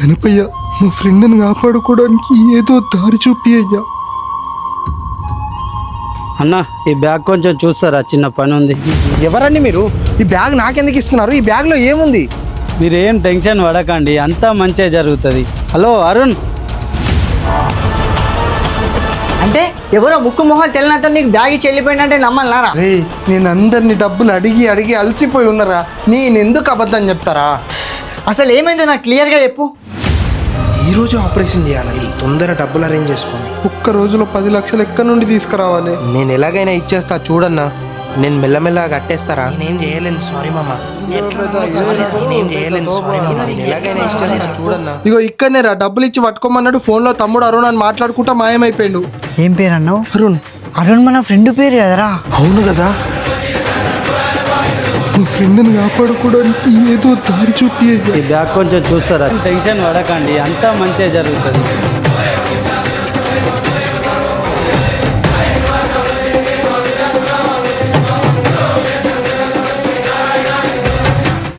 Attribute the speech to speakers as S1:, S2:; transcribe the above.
S1: గణపయ్య మా ఫ్రెండ్ని కాపాడుకోవడానికి ఏదో దారి చూపి అయ్యా.
S2: అన్న ఈ బ్యాగ్ కొంచెం చూస్తారా, చిన్న పని ఉంది.
S3: ఎవరండి మీరు? ఈ బ్యాగ్ నాకెందుకు ఇస్తున్నారు? ఈ బ్యాగ్లో ఏముంది?
S2: మీరు ఏం టెన్షన్ పడకండి, అంతా మంచిగా జరుగుతుంది. హలో అరుణ్,
S4: అంటే ఎవరో ముక్కు మొహం తెలియనంత నీకు బ్యాగ్ ఇచ్చి వెళ్ళిపోయిందంటే నమ్మల్నారా?
S1: రే నేను అందరిని డబ్బులు అడిగి అడిగి అలసిపోయి ఉన్నారా, నేను ఎందుకు అబద్ధం చెప్తారా?
S4: అసలు ఏమైందో నాకు క్లియర్గా చెప్పు.
S3: ఈరోజు ఆపరేషన్ చేయాలి, తొందర డబ్బులు అరేంజ్ చేసుకోండి.
S1: ఒక్క రోజులో 10 లక్షలు ఎక్కడి నుండి తీసుకురావాలి?
S3: నేను ఎలాగైనా ఇచ్చేస్తా చూడన్నా. నేను మెల్లమెల్లగా కట్టేస్తారా? నేనేం చేయలేను, సారీ మామ. నేనేం చేయలేను, సారీ మామ. నేను ఎలాగైనా ఇచ్చేస్తా చూడన్నా.
S1: ఇగో ఇక్కడనే రా, డబ్బులు ఇచ్చి పట్టుకోమన్నాడు. ఫోన్లో తమ్ముడు అరుణ్ అని మాట్లాడుకుంటా మాయమైపోయాడు.
S4: ఏం పేరు అన్నావు?
S1: అరుణ్.
S4: అరుణ్ మన ఫ్రెండ్ పేరు కదరా?
S1: అవును కదా. మా ఫ్రెండ్ని కాపాడుకోవడానికి ఏదో దారి చూపి అయ్యా.
S2: ఈ బ్యాగ్ కొంచెం చూస్తారా, టెన్షన్ పడకండి, అంతా మంచిగా జరుగుతుంది.